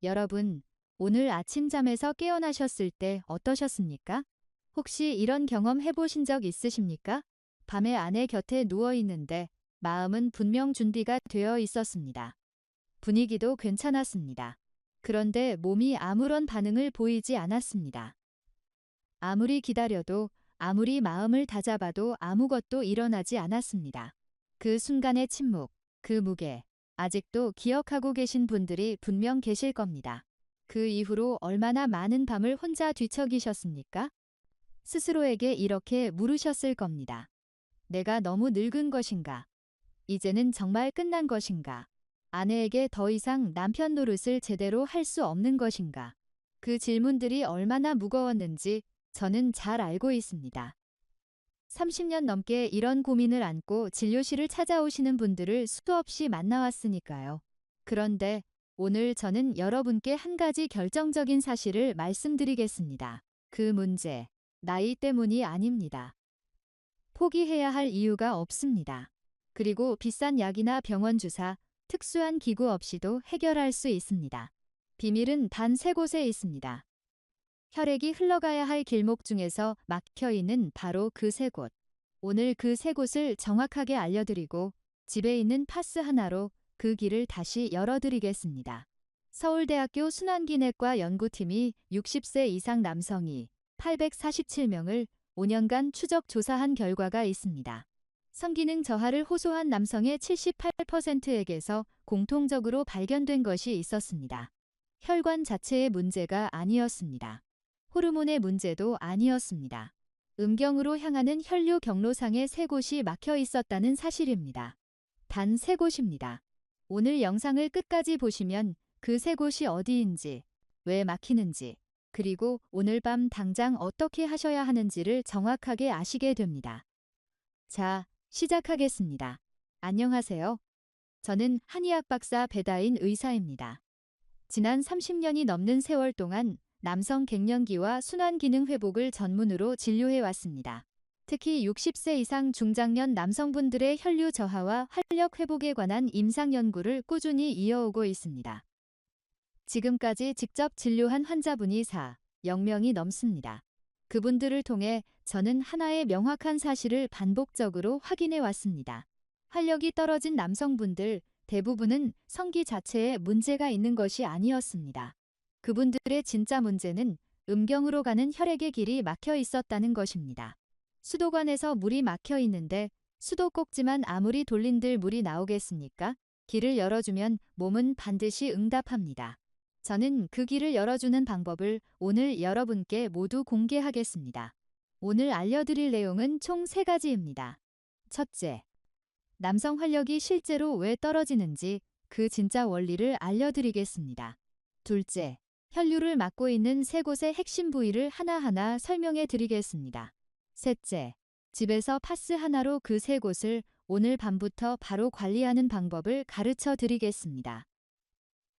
여러분, 오늘 아침잠에서 깨어나셨을 때 어떠셨습니까? 혹시 이런 경험 해보신 적 있으십니까? 밤에 아내 곁에 누워 있는데 마음은 분명 준비가 되어 있었습니다. 분위기도 괜찮았습니다. 그런데 몸이 아무런 반응을 보이지 않았습니다. 아무리 기다려도 아무리 마음을 다잡아도 아무것도 일어나지 않았습니다. 그 순간의 침묵, 그 무게, 아직도 기억하고 계신 분들이 분명 계실 겁니다. 그 이후로 얼마나 많은 밤을 혼자 뒤척이셨습니까? 스스로에게 이렇게 물으셨을 겁니다. 내가 너무 늙은 것인가? 이제는 정말 끝난 것인가? 아내에게 더 이상 남편 노릇을 제대로 할 수 없는 것인가? 그 질문들이 얼마나 무거웠는지 저는 잘 알고 있습니다. 30년 넘게 이런 고민을 안고 진료실을 찾아오시는 분들을 수도 없이 만나왔으니까요. 그런데 오늘 저는 여러분께 한 가지 결정적인 사실을 말씀드리겠습니다. 그 문제, 나이 때문이 아닙니다. 포기해야 할 이유가 없습니다. 그리고 비싼 약이나 병원 주사, 특수한 기구 없이도 해결할 수 있습니다. 비밀은 단 세 곳에 있습니다. 혈액이 흘러가야 할 길목 중에서 막혀 있는 바로 그 세 곳. 오늘 그 세 곳을 정확하게 알려드리고 집에 있는 파스 하나로 그 길을 다시 열어드리겠습니다. 서울대학교 순환기내과 연구팀이 60세 이상 남성이 847명을 5년간 추적 조사한 결과가 있습니다. 성기능 저하를 호소한 남성의 78%에게서 공통적으로 발견된 것이 있었습니다. 혈관 자체의 문제가 아니었습니다. 호르몬의 문제도 아니었습니다. 음경으로 향하는 혈류 경로상에 세 곳이 막혀 있었다는 사실입니다. 단 세 곳입니다. 오늘 영상을 끝까지 보시면 그 세 곳이 어디인지, 왜 막히는지, 그리고 오늘 밤 당장 어떻게 하셔야 하는지를 정확하게 아시게 됩니다. 자, 시작하겠습니다. 안녕하세요. 저는 한의학 박사 배다인 의사입니다. 지난 30년이 넘는 세월 동안 남성 갱년기와 순환기능 회복을 전문으로 진료해 왔습니다. 특히 60세 이상 중장년 남성분들의 혈류 저하와 활력 회복에 관한 임상 연구를 꾸준히 이어오고 있습니다. 지금까지 직접 진료한 환자분이 0명이 넘습니다. 그분들을 통해 저는 하나의 명확한 사실을 반복적으로 확인해 왔습니다. 활력이 떨어진 남성분들 대부분은 성기 자체에 문제가 있는 것이 아니었습니다. 그분들의 진짜 문제는 음경으로 가는 혈액의 길이 막혀 있었다는 것입니다. 수도관에서 물이 막혀 있는데 수도꼭지만 아무리 돌린들 물이 나오겠습니까? 길을 열어주면 몸은 반드시 응답합니다. 저는 그 길을 열어주는 방법을 오늘 여러분께 모두 공개하겠습니다. 오늘 알려드릴 내용은 총 3가지입니다. 첫째, 남성 활력이 실제로 왜 떨어지는지 그 진짜 원리를 알려드리겠습니다. 둘째, 혈류를 막고 있는 세 곳의 핵심 부위를 하나하나 설명해 드리겠습니다. 셋째, 집에서 파스 하나로 그 세 곳을 오늘 밤부터 바로 관리하는 방법을 가르쳐 드리겠습니다.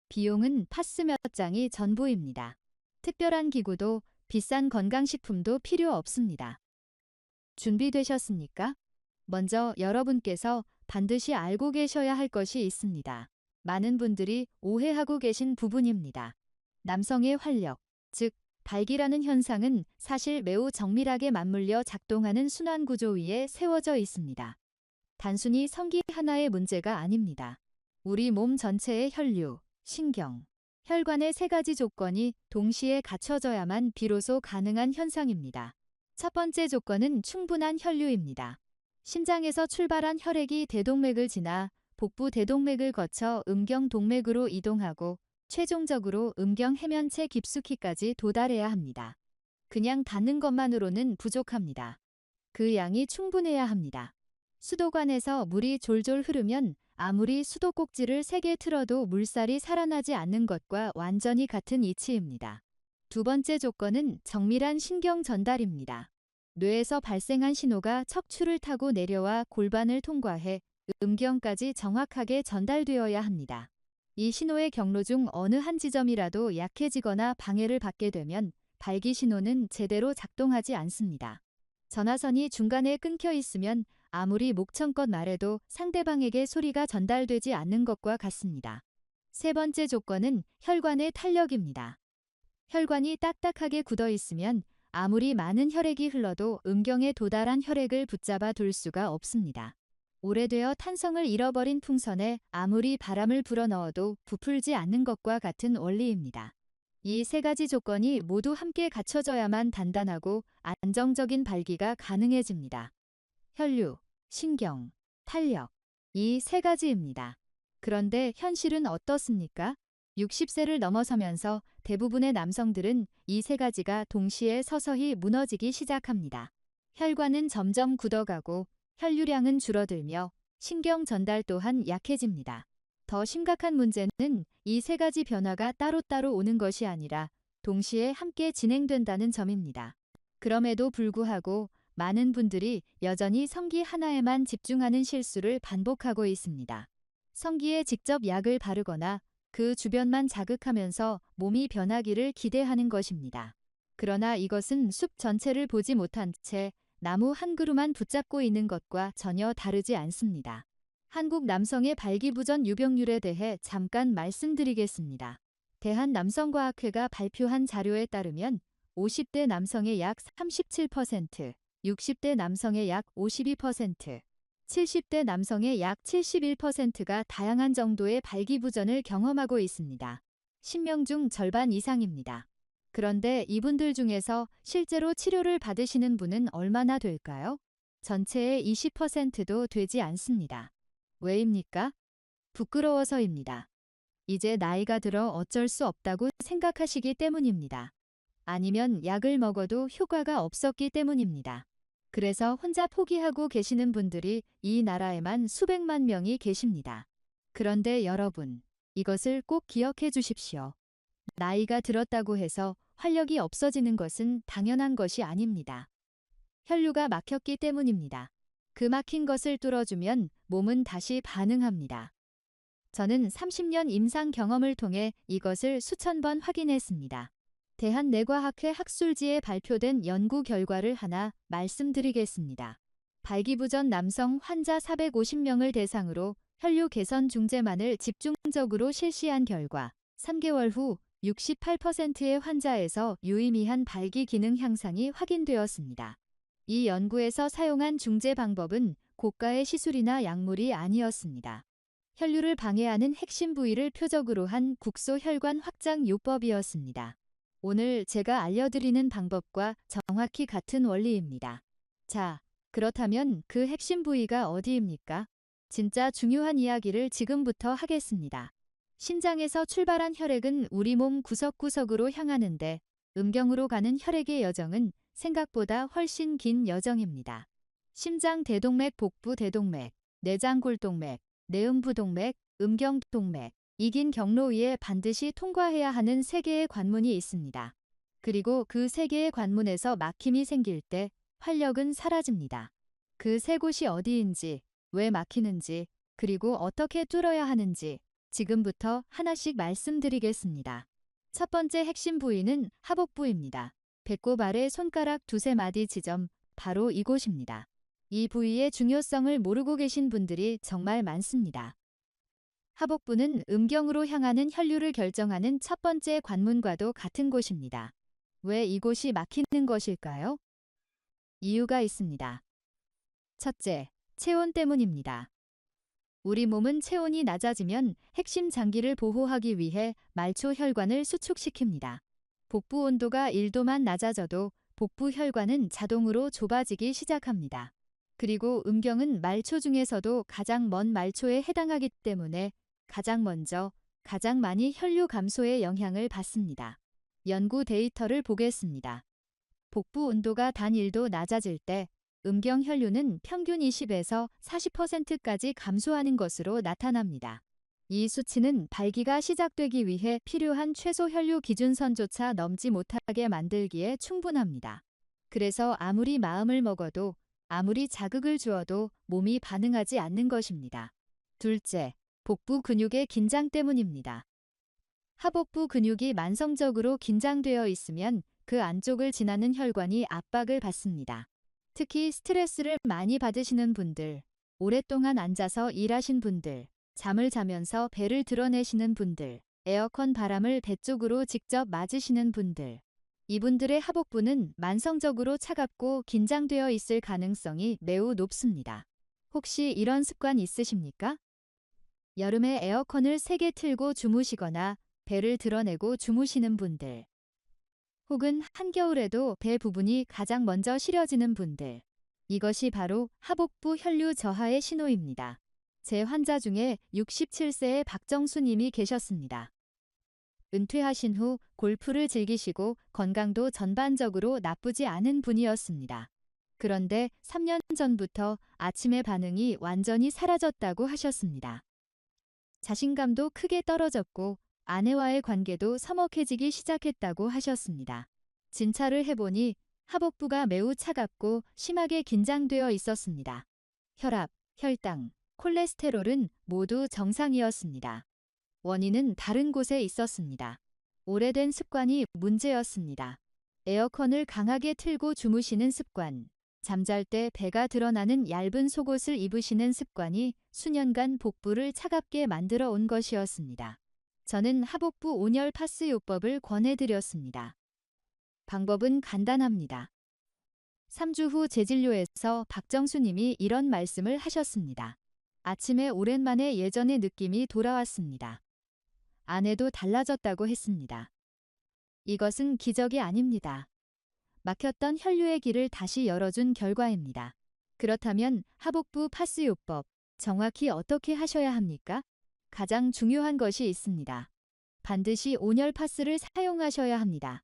비용은 파스 몇 장이 전부입니다. 특별한 기구도 비싼 건강식품도 필요 없습니다. 준비되셨습니까? 먼저 여러분께서 반드시 알고 계셔야 할 것이 있습니다. 많은 분들이 오해하고 계신 부분입니다. 남성의 활력, 즉 발기라는 현상은 사실 매우 정밀하게 맞물려 작동하는 순환구조 위에 세워져 있습니다. 단순히 성기 하나의 문제가 아닙니다. 우리 몸 전체의 혈류, 신경, 혈관의 3가지 조건이 동시에 갖춰져야만 비로소 가능한 현상입니다. 첫 번째 조건은 충분한 혈류입니다. 심장에서 출발한 혈액이 대동맥을 지나 복부 대동맥을 거쳐 음경동맥으로 이동하고 최종적으로 음경 해면체 깊숙이까지 도달해야 합니다. 그냥 닿는 것만으로는 부족합니다. 그 양이 충분해야 합니다. 수도관에서 물이 졸졸 흐르면 아무리 수도꼭지를 3개 틀어도 물살이 살아나지 않는 것과 완전히 같은 이치입니다. 두 번째 조건은 정밀한 신경 전달입니다. 뇌에서 발생한 신호가 척추를 타고 내려와 골반을 통과해 음경까지 정확하게 전달되어야 합니다. 이 신호의 경로 중 어느 한 지점이라도 약해지거나 방해를 받게 되면 발기 신호는 제대로 작동하지 않습니다. 전화선이 중간에 끊겨 있으면 아무리 목청껏 말해도 상대방에게 소리가 전달되지 않는 것과 같습니다. 세 번째 조건은 혈관의 탄력입니다. 혈관이 딱딱하게 굳어 있으면 아무리 많은 혈액이 흘러도 음경에 도달한 혈액을 붙잡아 둘 수가 없습니다. 오래되어 탄성을 잃어버린 풍선에 아무리 바람을 불어넣어도 부풀지 않는 것과 같은 원리입니다. 이 세 가지 조건이 모두 함께 갖춰져야만 단단하고 안정적인 발기가 가능해집니다. 혈류, 신경, 탄력. 이 세 가지입니다. 그런데 현실은 어떻습니까? 60세를 넘어서면서 대부분의 남성들은 이 세 가지가 동시에 서서히 무너지기 시작합니다. 혈관은 점점 굳어가고 혈류량은 줄어들며 신경 전달 또한 약해집니다. 더 심각한 문제는 이 세 가지 변화가 따로따로 오는 것이 아니라 동시에 함께 진행된다는 점입니다. 그럼에도 불구하고 많은 분들이 여전히 성기 하나에만 집중하는 실수를 반복하고 있습니다. 성기에 직접 약을 바르거나 그 주변만 자극하면서 몸이 변하기를 기대하는 것입니다. 그러나 이것은 숲 전체를 보지 못한 채 나무 한 그루만 붙잡고 있는 것과 전혀 다르지 않습니다. 한국 남성의 발기부전 유병률에 대해 잠깐 말씀드리겠습니다. 대한남성과학회가 발표한 자료에 따르면 50대 남성의 약 37%, 60대 남성의 약 52%, 70대 남성의 약 71%가 다양한 정도의 발기부전을 경험하고 있습니다. 10명 중 절반 이상입니다. 그런데 이분들 중에서 실제로 치료를 받으시는 분은 얼마나 될까요? 전체의 20%도 되지 않습니다. 왜입니까? 부끄러워서입니다. 이제 나이가 들어 어쩔 수 없다고 생각하시기 때문입니다. 아니면 약을 먹어도 효과가 없었기 때문입니다. 그래서 혼자 포기하고 계시는 분들이 이 나라에만 수백만 명이 계십니다. 그런데 여러분, 이것을 꼭 기억해 주십시오. 나이가 들었다고 해서 활력이 없어지는 것은 당연한 것이 아닙니다. 혈류가 막혔기 때문입니다. 그 막힌 것을 뚫어주면 몸은 다시 반응합니다. 저는 30년 임상 경험을 통해 이것을 수천 번 확인했습니다. 대한내과학회 학술지에 발표된 연구 결과를 하나 말씀드리겠습니다. 발기부전 남성 환자 450명을 대상으로 혈류 개선 중재만을 집중적으로 실시한 결과 3개월 후 68%의 환자에서 유의미한 발기 기능 향상이 확인되었습니다. 이 연구에서 사용한 중재 방법은 고가의 시술이나 약물이 아니었습니다. 혈류를 방해하는 핵심 부위를 표적으로 한 국소혈관 확장 요법이었습니다. 오늘 제가 알려드리는 방법과 정확히 같은 원리입니다. 자, 그렇다면 그 핵심 부위가 어디입니까? 진짜 중요한 이야기를 지금부터 하겠습니다. 심장에서 출발한 혈액은 우리 몸 구석구석으로 향하는데 음경으로 가는 혈액의 여정은 생각보다 훨씬 긴 여정입니다. 심장 대동맥, 복부 대동맥, 내장골동맥, 내음부동맥, 음경동맥, 이 긴 경로 위에 반드시 통과해야 하는 3개의 관문이 있습니다. 그리고 그 3개의 관문에서 막힘이 생길 때 활력은 사라집니다. 그 3곳이 어디인지, 왜 막히는지, 그리고 어떻게 뚫어야 하는지 지금부터 하나씩 말씀드리겠습니다. 첫 번째 핵심 부위는 하복부입니다. 배꼽 아래 손가락 2~3마디 지점, 바로 이곳입니다. 이 부위의 중요성을 모르고 계신 분들이 정말 많습니다. 하복부는 음경으로 향하는 혈류를 결정하는 첫 번째 관문과도 같은 곳입니다. 왜 이곳이 막히는 것일까요? 이유가 있습니다. 첫째, 체온 때문입니다. 우리 몸은 체온이 낮아지면 핵심 장기를 보호하기 위해 말초 혈관을 수축시킵니다. 복부 온도가 1도만 낮아져도 복부 혈관은 자동으로 좁아지기 시작합니다. 그리고 음경은 말초 중에서도 가장 먼 말초에 해당하기 때문에 가장 먼저, 가장 많이 혈류 감소에 영향을 받습니다. 연구 데이터를 보겠습니다. 복부 온도가 단 1도 낮아질 때 음경 혈류는 평균 20에서 40%까지 감소하는 것으로 나타납니다. 이 수치는 발기가 시작되기 위해 필요한 최소 혈류 기준선조차 넘지 못하게 만들기에 충분합니다. 그래서 아무리 마음을 먹어도 아무리 자극을 주어도 몸이 반응하지 않는 것입니다. 둘째, 복부 근육의 긴장 때문입니다. 하복부 근육이 만성적으로 긴장되어 있으면 그 안쪽을 지나는 혈관이 압박을 받습니다. 특히 스트레스를 많이 받으시는 분들, 오랫동안 앉아서 일하신 분들, 잠을 자면서 배를 드러내시는 분들, 에어컨 바람을 배 쪽으로 직접 맞으시는 분들. 이분들의 하복부는 만성적으로 차갑고 긴장되어 있을 가능성이 매우 높습니다. 혹시 이런 습관 있으십니까? 여름에 에어컨을 세게 틀고 주무시거나 배를 드러내고 주무시는 분들. 혹은 한겨울에도 배 부분이 가장 먼저 시려지는 분들. 이것이 바로 하복부 혈류 저하의 신호입니다. 제 환자 중에 67세의 박정수 님이 계셨습니다. 은퇴하신 후 골프를 즐기시고 건강도 전반적으로 나쁘지 않은 분이었습니다. 그런데 3년 전부터 아침에 반응이 완전히 사라졌다고 하셨습니다. 자신감도 크게 떨어졌고 아내와의 관계도 서먹해지기 시작했다고 하셨습니다. 진찰을 해보니 하복부가 매우 차갑고 심하게 긴장되어 있었습니다. 혈압, 혈당, 콜레스테롤은 모두 정상이었습니다. 원인은 다른 곳에 있었습니다. 오래된 습관이 문제였습니다. 에어컨을 강하게 틀고 주무시는 습관, 잠잘 때 배가 드러나는 얇은 속옷을 입으시는 습관이 수년간 복부를 차갑게 만들어 온 것이었습니다. 저는 하복부 온열 파스 요법을 권해드렸습니다. 방법은 간단합니다. 3주 후 재진료에서 박정수 님이 이런 말씀을 하셨습니다. 아침에 오랜만에 예전의 느낌이 돌아왔습니다. 아내도 달라졌다고 했습니다. 이것은 기적이 아닙니다. 막혔던 혈류의 길을 다시 열어준 결과입니다. 그렇다면 하복부 파스 요법, 정확히 어떻게 하셔야 합니까? 가장 중요한 것이 있습니다. 반드시 온열 파스를 사용하셔야 합니다.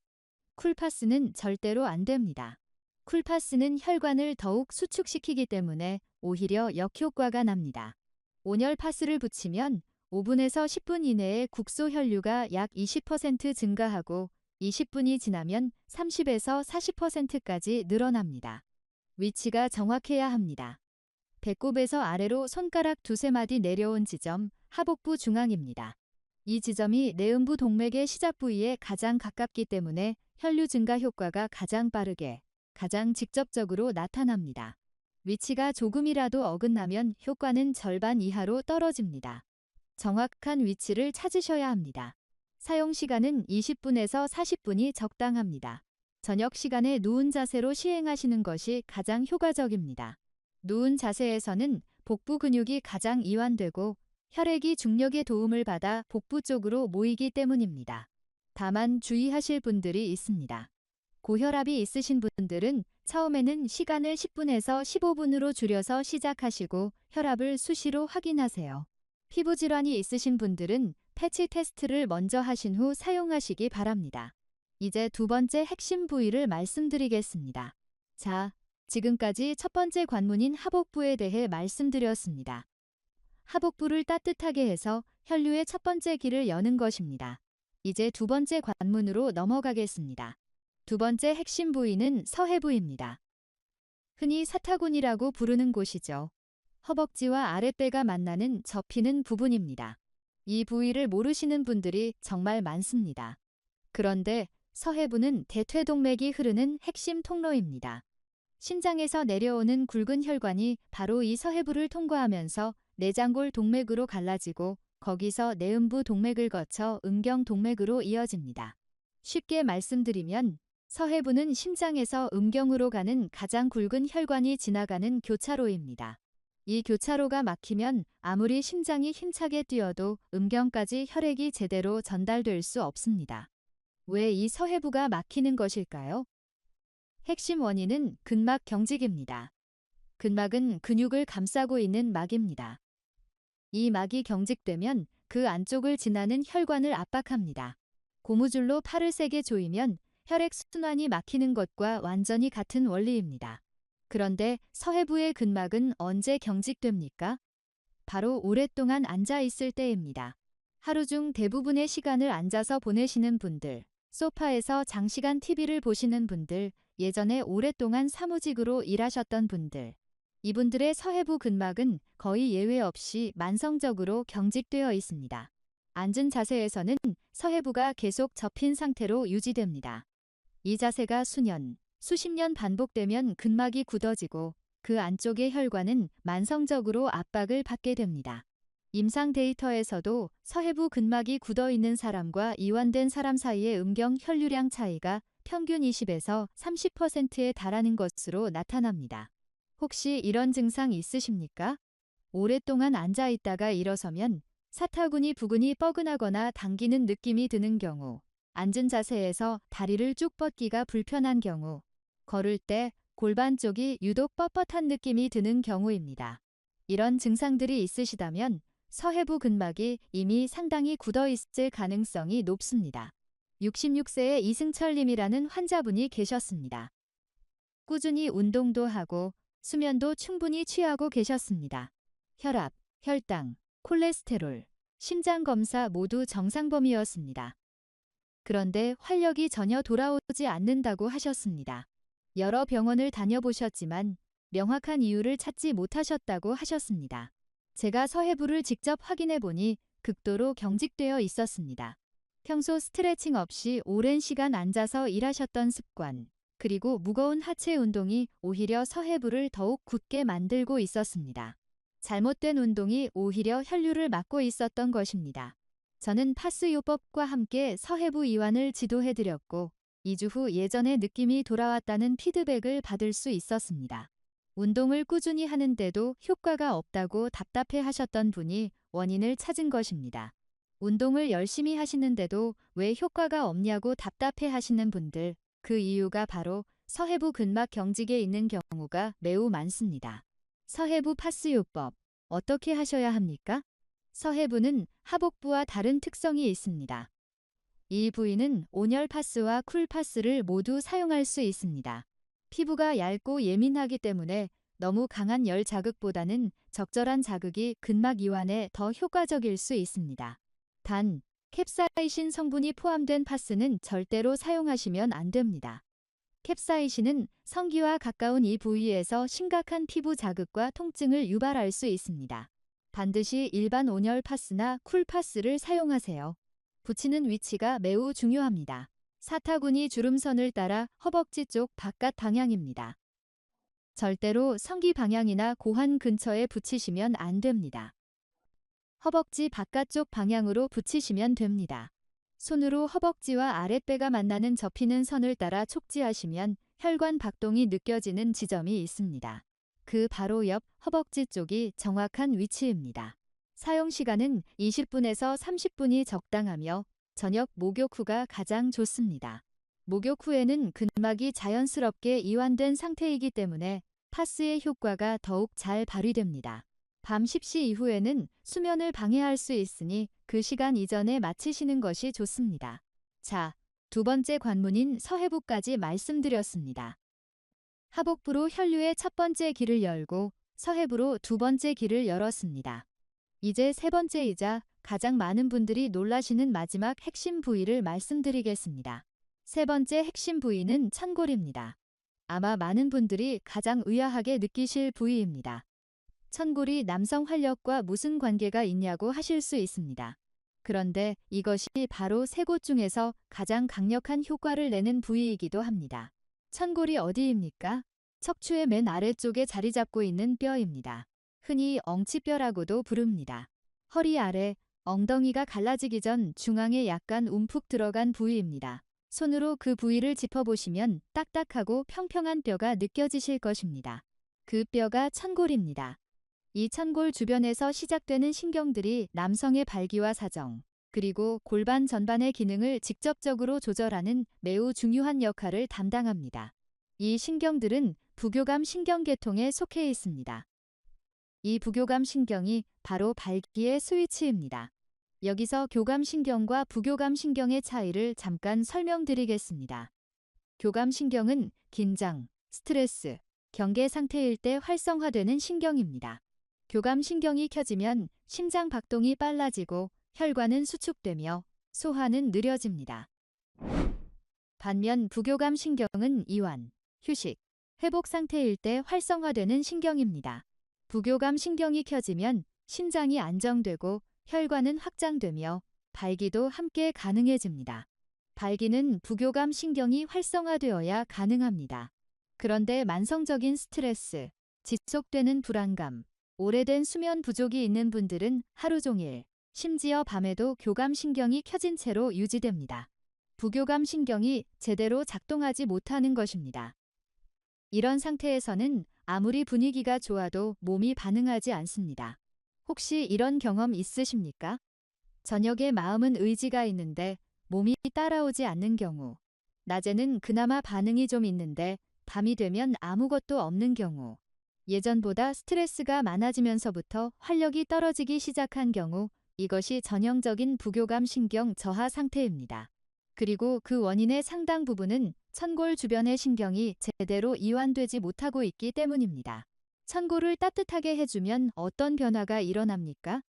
쿨파스는 절대로 안 됩니다. 쿨파스는 혈관을 더욱 수축시키기 때문에 오히려 역효과가 납니다. 온열 파스를 붙이면 5분에서 10분 이내에 국소 혈류가 약 20% 증가하고 20분이 지나면 30에서 40%까지 늘어납니다. 위치가 정확해야 합니다. 배꼽에서 아래로 손가락 두세 마디 내려온 지점, 하복부 중앙입니다. 이 지점이 내음부 동맥의 시작 부위에 가장 가깝기 때문에 혈류 증가 효과가 가장 빠르게, 가장 직접적으로 나타납니다. 위치가 조금이라도 어긋나면 효과는 절반 이하로 떨어집니다. 정확한 위치를 찾으셔야 합니다. 사용 시간은 20분에서 40분이 적당합니다. 저녁 시간에 누운 자세로 시행하시는 것이 가장 효과적입니다. 누운 자세에서는 복부 근육이 가장 이완되고 혈액이 중력의 도움을 받아 복부 쪽으로 모이기 때문입니다. 다만 주의하실 분들이 있습니다. 고혈압이 있으신 분들은 처음에는 시간을 10분에서 15분으로 줄여서 시작하시고 혈압을 수시로 확인하세요. 피부질환이 있으신 분들은 패치 테스트를 먼저 하신 후 사용하시기 바랍니다. 이제 두 번째 핵심 부위를 말씀드리겠습니다. 자, 지금까지 첫 번째 관문인 하복부에 대해 말씀드렸습니다. 하복부를 따뜻하게 해서 혈류의 첫 번째 길을 여는 것입니다. 이제 두 번째 관문으로 넘어가겠습니다. 두 번째 핵심 부위는 서해부입니다. 흔히 사타구니라고 부르는 곳이죠. 허벅지와 아랫배가 만나는 접히는 부분입니다. 이 부위를 모르시는 분들이 정말 많습니다. 그런데 서해부는 대퇴동맥이 흐르는 핵심 통로입니다. 신장에서 내려오는 굵은 혈관이 바로 이 서해부를 통과하면서 내장골 동맥으로 갈라지고 거기서 내음부 동맥을 거쳐 음경동맥으로 이어집니다. 쉽게 말씀드리면 서해부는 심장에서 음경으로 가는 가장 굵은 혈관이 지나가는 교차로입니다. 이 교차로가 막히면 아무리 심장이 힘차게 뛰어도 음경까지 혈액이 제대로 전달될 수 없습니다. 왜 이 서해부가 막히는 것일까요? 핵심 원인은 근막 경직입니다. 근막은 근육을 감싸고 있는 막입니다. 이 막이 경직되면 그 안쪽을 지나는 혈관을 압박합니다. 고무줄로 팔을 세게 조이면 혈액 순환이 막히는 것과 완전히 같은 원리입니다. 그런데 서해부의 근막은 언제 경직됩니까? 바로 오랫동안 앉아 있을 때입니다. 하루 중 대부분의 시간을 앉아서 보내시는 분들, 소파에서 장시간 TV를 보시는 분들, 예전에 오랫동안 사무직으로 일하셨던 분들, 이분들의 서해부 근막은 거의 예외 없이 만성적으로 경직되어 있습니다. 앉은 자세에서는 서해부가 계속 접힌 상태로 유지됩니다. 이 자세가 수년, 수십 년 반복되면 근막이 굳어지고 그 안쪽의 혈관은 만성적으로 압박을 받게 됩니다. 임상 데이터에서도 서해부 근막이 굳어 있는 사람과 이완된 사람 사이의 음경 혈류량 차이가 평균 20에서 30%에 달하는 것으로 나타납니다. 혹시 이런 증상 있으십니까? 오랫동안 앉아 있다가 일어서면 사타구니 부근이 뻐근하거나 당기는 느낌이 드는 경우, 앉은 자세에서 다리를 쭉 뻗기가 불편한 경우, 걸을 때 골반 쪽이 유독 뻣뻣한 느낌이 드는 경우입니다. 이런 증상들이 있으시다면 서해부 근막이 이미 상당히 굳어 있을 가능성이 높습니다. 66세의 이승철님이라는 환자분이 계셨습니다. 꾸준히 운동도 하고 수면도 충분히 취하고 계셨습니다. 혈압, 혈당, 콜레스테롤, 심장 검사 모두 정상 범위였습니다. 그런데 활력이 전혀 돌아오지 않는다고 하셨습니다. 여러 병원을 다녀보셨지만 명확한 이유를 찾지 못하셨다고 하셨습니다. 제가 서해부를 직접 확인해 보니 극도로 경직되어 있었습니다. 평소 스트레칭 없이 오랜 시간 앉아서 일하셨던 습관, 그리고 무거운 하체 운동이 오히려 서해부를 더욱 굳게 만들고 있었습니다. 잘못된 운동이 오히려 혈류를 막고 있었던 것입니다. 저는 파스요법과 함께 서해부 이완을 지도해드렸고 2주 후 예전의 느낌이 돌아왔다는 피드백을 받을 수 있었습니다. 운동을 꾸준히 하는데도 효과가 없다고 답답해 하셨던 분이 원인을 찾은 것입니다. 운동을 열심히 하시는데도 왜 효과가 없냐고 답답해 하시는 분들, 그 이유가 바로 서해부 근막 경직에 있는 경우가 매우 많습니다. 서해부 파스요법, 어떻게 하셔야 합니까? 서해부는 하복부와 다른 특성이 있습니다. 이 부위는 온열 파스와 쿨 파스를 모두 사용할 수 있습니다. 피부가 얇고 예민하기 때문에 너무 강한 열 자극보다는 적절한 자극이 근막 이완에 더 효과적일 수 있습니다. 단, 캡사이신 성분이 포함된 파스는 절대로 사용하시면 안 됩니다. 캡사이신은 성기와 가까운 이 부위에서 심각한 피부 자극과 통증을 유발할 수 있습니다. 반드시 일반 온열 파스나 쿨 파스를 사용하세요. 붙이는 위치가 매우 중요합니다. 사타구니 주름선을 따라 허벅지 쪽 바깥 방향입니다. 절대로 성기 방향이나 고환 근처에 붙이시면 안 됩니다. 허벅지 바깥쪽 방향으로 붙이시면 됩니다. 손으로 허벅지와 아랫배가 만나는 접히는 선을 따라 촉지하시면 혈관 박동이 느껴지는 지점이 있습니다. 그 바로 옆 허벅지 쪽이 정확한 위치입니다. 사용 시간은 20분에서 30분이 적당하며 저녁 목욕 후가 가장 좋습니다. 목욕 후에는 근막이 자연스럽게 이완된 상태이기 때문에 파스의 효과가 더욱 잘 발휘됩니다. 밤 10시 이후에는 수면을 방해할 수 있으니 그 시간 이전에 마치시는 것이 좋습니다. 자, 두 번째 관문인 서해부까지 말씀드렸습니다. 하복부로 혈류의 첫 번째 길을 열고 서해부로 두 번째 길을 열었습니다. 이제 세 번째이자 가장 많은 분들이 놀라시는 마지막 핵심 부위를 말씀드리겠습니다. 세 번째 핵심 부위는 천골입니다. 아마 많은 분들이 가장 의아하게 느끼실 부위입니다. 천골이 남성 활력과 무슨 관계가 있냐고 하실 수 있습니다. 그런데 이것이 바로 세 곳 중에서 가장 강력한 효과를 내는 부위이기도 합니다. 천골이 어디입니까? 척추의 맨 아래쪽에 자리 잡고 있는 뼈입니다. 흔히 엉치뼈라고도 부릅니다. 허리 아래, 엉덩이가 갈라지기 전 중앙에 약간 움푹 들어간 부위입니다. 손으로 그 부위를 짚어보시면 딱딱하고 평평한 뼈가 느껴지실 것입니다. 그 뼈가 천골입니다. 이 천골 주변에서 시작되는 신경들이 남성의 발기와 사정, 그리고 골반 전반의 기능을 직접적으로 조절하는 매우 중요한 역할을 담당합니다. 이 신경들은 부교감 신경계통에 속해 있습니다. 이 부교감 신경이 바로 발기의 스위치입니다. 여기서 교감신경과 부교감신경의 차이를 잠깐 설명드리겠습니다. 교감신경은 긴장, 스트레스, 경계 상태일 때 활성화되는 신경입니다. 교감신경이 켜지면 심장 박동이 빨라지고 혈관은 수축되며 소화는 느려집니다. 반면 부교감신경은 이완, 휴식, 회복 상태일 때 활성화되는 신경입니다. 부교감신경이 켜지면 심장이 안정되고 혈관은 확장되며 발기도 함께 가능해집니다. 발기는 부교감신경이 활성화되어야 가능합니다. 그런데 만성적인 스트레스, 지속되는 불안감, 오래된 수면 부족이 있는 분들은 하루 종일, 심지어 밤에도 교감신경이 켜진 채로 유지됩니다. 부교감신경이 제대로 작동하지 못하는 것입니다. 이런 상태에서는 아무리 분위기가 좋아도 몸이 반응하지 않습니다. 혹시 이런 경험 있으십니까? 저녁에 마음은 의지가 있는데 몸이 따라오지 않는 경우, 낮에는 그나마 반응이 좀 있는데 밤이 되면 아무것도 없는 경우, 예전보다 스트레스가 많아지면서부터 활력이 떨어지기 시작한 경우, 이것이 전형적인 부교감 신경 저하 상태입니다. 그리고 그 원인의 상당 부분은 천골 주변의 신경이 제대로 이완되지 못하고 있기 때문입니다. 천골을 따뜻하게 해주면 어떤 변화가 일어납니까?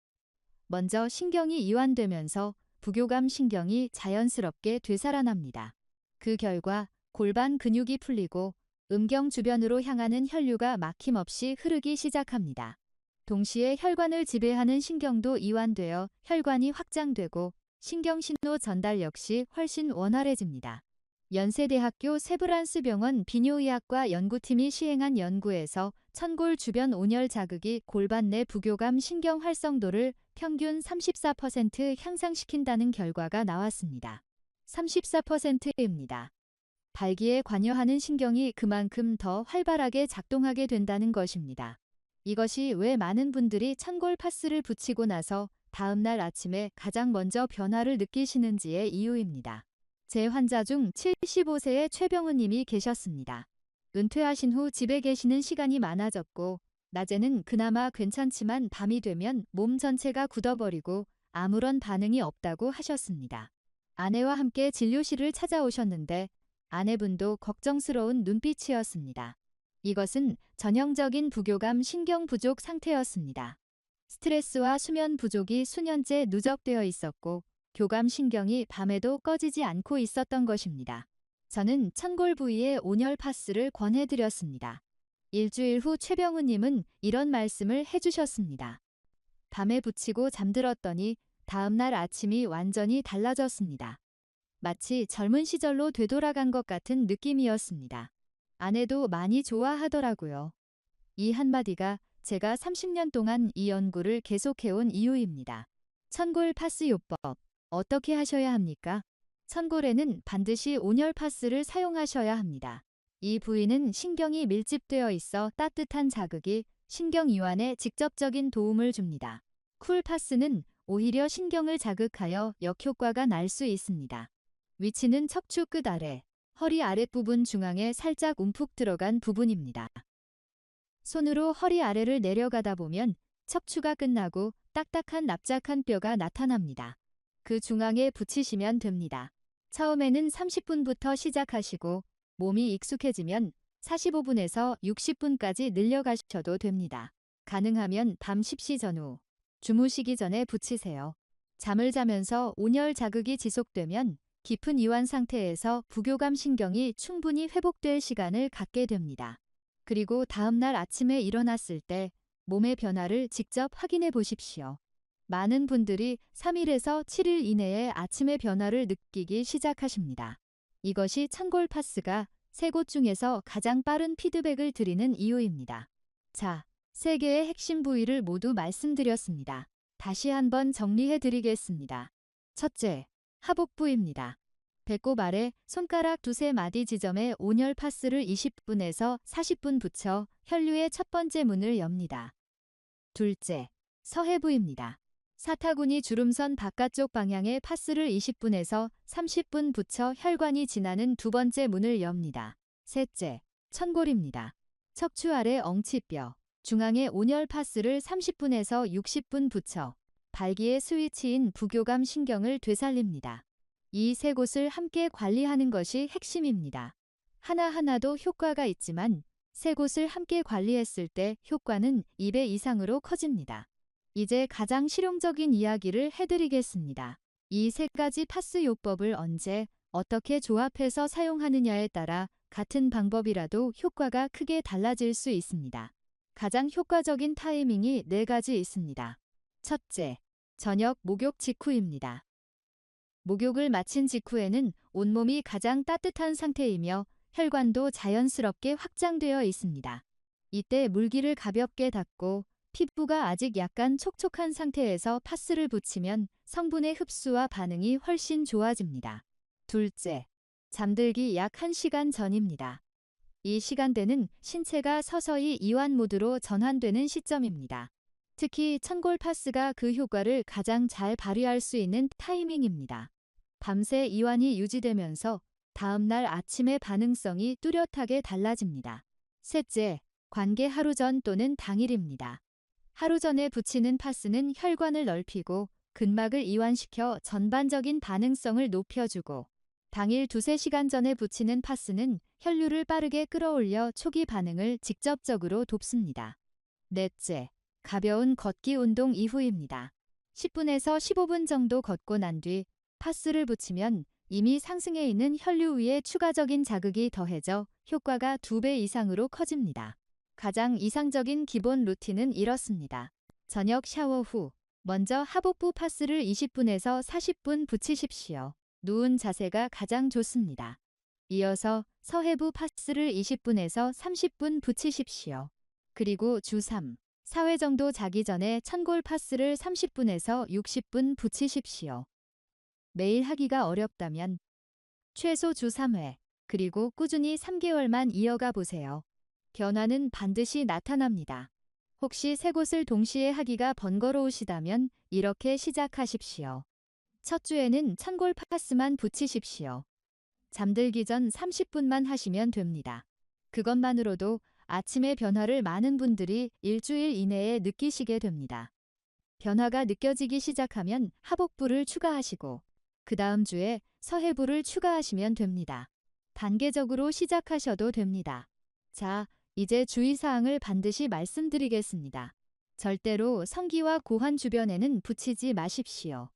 먼저 신경이 이완되면서 부교감 신경이 자연스럽게 되살아납니다. 그 결과 골반 근육이 풀리고 음경 주변으로 향하는 혈류가 막힘없이 흐르기 시작합니다. 동시에 혈관을 지배하는 신경도 이완되어 혈관이 확장되고 신경신호 전달 역시 훨씬 원활해집니다. 연세대학교 세브란스병원 비뇨의학과 연구팀이 시행한 연구에서 천골 주변 온열 자극이 골반 내 부교감 신경 활성도를 평균 34% 향상시킨다는 결과가 나왔습니다. 34%입니다. 발기에 관여하는 신경이 그만큼 더 활발하게 작동하게 된다는 것입니다. 이것이 왜 많은 분들이 천골 파스를 붙이고 나서 다음날 아침에 가장 먼저 변화를 느끼시는지의 이유입니다. 제 환자 중 75세의 최병훈 님이 계셨습니다. 은퇴하신 후 집에 계시는 시간이 많아졌고 낮에는 그나마 괜찮지만 밤이 되면 몸 전체가 굳어버리고 아무런 반응이 없다고 하셨습니다. 아내와 함께 진료실을 찾아오셨는데 아내분도 걱정스러운 눈빛이었습니다. 이것은 전형적인 부교감 신경 부족 상태였습니다. 스트레스와 수면 부족이 수년째 누적되어 있었고 교감 신경이 밤에도 꺼지지 않고 있었던 것입니다. 저는 천골 부위에 온열 파스를 권해드렸습니다. 일주일 후 최병훈 님은 이런 말씀을 해주셨습니다. 밤에 붙이고 잠들었더니 다음날 아침이 완전히 달라졌습니다. 마치 젊은 시절로 되돌아간 것 같은 느낌이었습니다. 아내도 많이 좋아하더라고요. 이 한마디가 제가 30년 동안 이 연구를 계속해온 이유입니다. 천골 파스 요법, 어떻게 하셔야 합니까? 천골에는 반드시 온열 파스를 사용하셔야 합니다. 이 부위는 신경이 밀집되어 있어 따뜻한 자극이 신경 이완에 직접적인 도움을 줍니다. 쿨 파스는 오히려 신경을 자극하여 역효과가 날 수 있습니다. 위치는 척추 끝 아래, 허리 아랫부분 중앙에 살짝 움푹 들어간 부분입니다. 손으로 허리 아래를 내려가다 보면 척추가 끝나고 딱딱한 납작한 뼈가 나타납니다. 그 중앙에 붙이시면 됩니다. 처음에는 30분부터 시작하시고 몸이 익숙해지면 45분에서 60분까지 늘려가셔도 됩니다. 가능하면 밤 십시 전후, 주무시기 전에 붙이세요. 잠을 자면서 온열 자극이 지속되면 깊은 이완 상태에서 부교감 신경이 충분히 회복될 시간을 갖게 됩니다. 그리고 다음날 아침에 일어났을 때 몸의 변화를 직접 확인해 보십시오. 많은 분들이 3일에서 7일 이내에 아침의 변화를 느끼기 시작하십니다. 이것이 천골 파스가 세 곳 중에서 가장 빠른 피드백을 드리는 이유입니다. 자, 3개의 핵심 부위를 모두 말씀드렸습니다. 다시 한번 정리해 드리겠습니다. 첫째, 하복부입니다. 배꼽 아래 손가락 두세 마디 지점에 온열 파스를 20분에서 40분 붙여 혈류의 첫 번째 문을 엽니다. 둘째, 서해부입니다. 사타구니 주름선 바깥쪽 방향에 파스를 20분에서 30분 붙여 혈관이 지나는 두 번째 문을 엽니다. 셋째, 천골입니다. 척추 아래 엉치뼈, 중앙에 온열 파스를 30분에서 60분 붙여 발기의 스위치인 부교감 신경을 되살립니다. 이 세 곳을 함께 관리하는 것이 핵심입니다. 하나하나도 효과가 있지만 세 곳을 함께 관리했을 때 효과는 2배 이상으로 커집니다. 이제 가장 실용적인 이야기를 해드리겠습니다. 이 세 가지 파스 요법을 언제, 어떻게 조합해서 사용하느냐에 따라 같은 방법이라도 효과가 크게 달라질 수 있습니다. 가장 효과적인 타이밍이 4가지 있습니다. 첫째, 저녁 목욕 직후입니다. 목욕을 마친 직후에는 온몸이 가장 따뜻한 상태이며 혈관도 자연스럽게 확장되어 있습니다. 이때 물기를 가볍게 닦고 피부가 아직 약간 촉촉한 상태에서 파스를 붙이면 성분의 흡수와 반응이 훨씬 좋아집니다. 둘째, 잠들기 약 1시간 전입니다. 이 시간대는 신체가 서서히 이완 모드로 전환되는 시점입니다. 특히 천골 파스가 그 효과를 가장 잘 발휘할 수 있는 타이밍입니다. 밤새 이완이 유지되면서 다음날 아침의 반응성이 뚜렷하게 달라집니다. 셋째, 관계 하루 전 또는 당일입니다. 하루 전에 붙이는 파스는 혈관을 넓히고 근막을 이완시켜 전반적인 반응성을 높여주고, 당일 2~3시간 전에 붙이는 파스는 혈류를 빠르게 끌어올려 초기 반응을 직접적으로 돕습니다. 넷째, 가벼운 걷기 운동 이후입니다. 10분에서 15분 정도 걷고 난 뒤 파스를 붙이면 이미 상승해 있는 혈류 위에 추가적인 자극이 더해져 효과가 2배 이상으로 커집니다. 가장 이상적인 기본 루틴은 이렇습니다. 저녁 샤워 후 먼저 하복부 파스를 20분에서 40분 붙이십시오. 누운 자세가 가장 좋습니다. 이어서 서해부 파스를 20분에서 30분 붙이십시오. 그리고 주 3, 4회 정도 자기 전에 천골 파스를 30분에서 60분 붙이십시오. 매일 하기가 어렵다면 최소 주 3회, 그리고 꾸준히 3개월만 이어가 보세요. 변화는 반드시 나타납니다. 혹시 세 곳을 동시에 하기가 번거로우시다면 이렇게 시작하십시오. 첫 주에는 천골 파스만 붙이십시오. 잠들기 전 30분만 하시면 됩니다. 그것만으로도 아침의 변화를 많은 분들이 일주일 이내에 느끼시게 됩니다. 변화가 느껴지기 시작하면 하복부를 추가하시고, 그 다음 주에 서해부를 추가하시면 됩니다. 단계적으로 시작하셔도 됩니다. 자, 이제 주의사항을 반드시 말씀드리겠습니다. 절대로 성기와 고환 주변에는 붙이지 마십시오.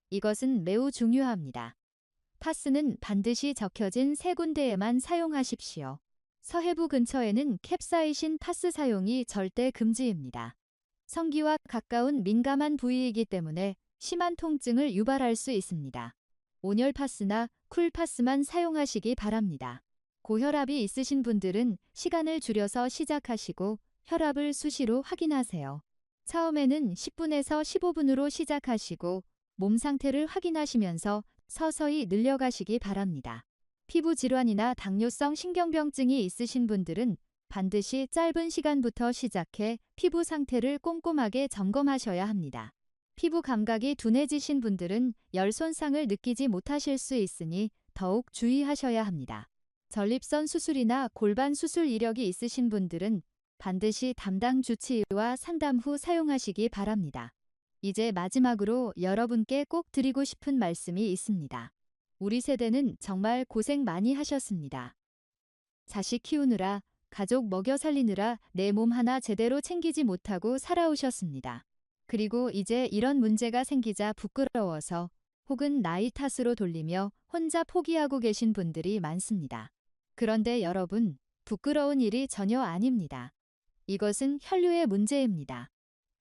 이것은 매우 중요합니다. 파스는 반드시 적혀진 3군데에만 사용하십시오. 서해부 근처에는 캡사이신 파스 사용이 절대 금지입니다. 성기와 가까운 민감한 부위이기 때문에 심한 통증을 유발할 수 있습니다. 온열 파스나 쿨 파스만 사용하시기 바랍니다. 고혈압이 있으신 분들은 시간을 줄여서 시작하시고 혈압을 수시로 확인하세요. 처음에는 10분에서 15분으로 시작하시고 몸 상태를 확인하시면서 서서히 늘려가시기 바랍니다. 피부 질환이나 당뇨성 신경병증이 있으신 분들은 반드시 짧은 시간부터 시작해 피부 상태를 꼼꼼하게 점검하셔야 합니다. 피부 감각이 둔해지신 분들은 열 손상을 느끼지 못하실 수 있으니 더욱 주의하셔야 합니다. 전립선 수술이나 골반 수술 이력이 있으신 분들은 반드시 담당 주치의와 상담 후 사용하시기 바랍니다. 이제 마지막으로 여러분께 꼭 드리고 싶은 말씀이 있습니다. 우리 세대는 정말 고생 많이 하셨습니다. 자식 키우느라, 가족 먹여 살리느라 내 몸 하나 제대로 챙기지 못하고 살아오셨습니다. 그리고 이제 이런 문제가 생기자 부끄러워서 혹은 나이 탓으로 돌리며 혼자 포기하고 계신 분들이 많습니다. 그런데 여러분, 부끄러운 일이 전혀 아닙니다. 이것은 혈류의 문제입니다.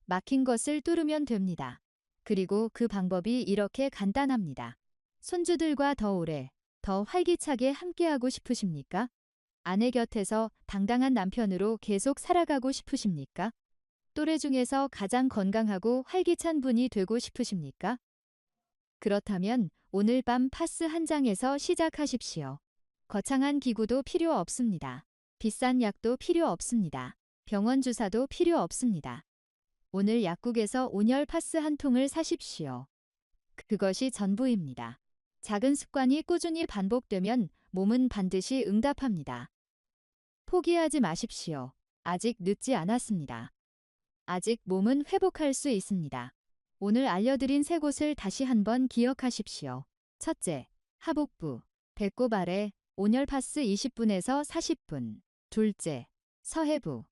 막힌 것을 뚫으면 됩니다. 그리고 그 방법이 이렇게 간단합니다. 손주들과 더 오래, 더 활기차게 함께하고 싶으십니까? 아내 곁에서 당당한 남편으로 계속 살아가고 싶으십니까? 또래 중에서 가장 건강하고 활기찬 분이 되고 싶으십니까? 그렇다면 오늘 밤 파스 한 장에서 시작하십시오. 거창한 기구도 필요 없습니다. 비싼 약도 필요 없습니다. 병원 주사도 필요 없습니다. 오늘 약국에서 온열 파스 한 통을 사십시오. 그것이 전부입니다. 작은 습관이 꾸준히 반복되면 몸은 반드시 응답합니다. 포기하지 마십시오. 아직 늦지 않았습니다. 아직 몸은 회복할 수 있습니다. 오늘 알려드린 3곳을 다시 한번 기억하십시오. 첫째, 하복부, 배꼽 아래, 온열 파스 20분에서 40분. 둘째, 서해부,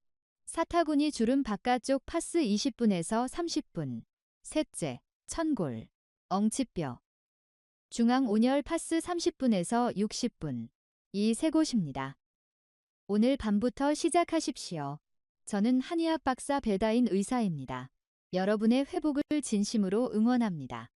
사타구니 주름 바깥쪽 파스 20분에서 30분. 셋째, 천골, 엉치뼈, 중앙 온열 파스 30분에서 60분. 이 3곳입니다. 오늘 밤부터 시작하십시오. 저는 한의학 박사 배다인 의사입니다. 여러분의 회복을 진심으로 응원합니다.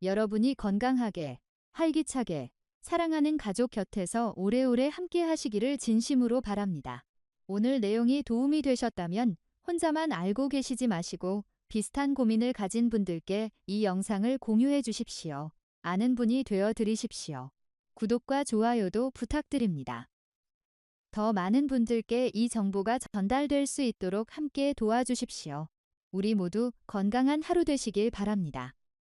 여러분이 건강하게, 활기차게, 사랑하는 가족 곁에서 오래오래 함께 하시기를 진심으로 바랍니다. 오늘 내용이 도움이 되셨다면 혼자만 알고 계시지 마시고 비슷한 고민을 가진 분들께 이 영상을 공유해 주십시오. 아는 분이 되어 드리십시오. 구독과 좋아요도 부탁드립니다. 더 많은 분들께 이 정보가 전달될 수 있도록 함께 도와주십시오. 우리 모두 건강한 하루 되시길 바랍니다.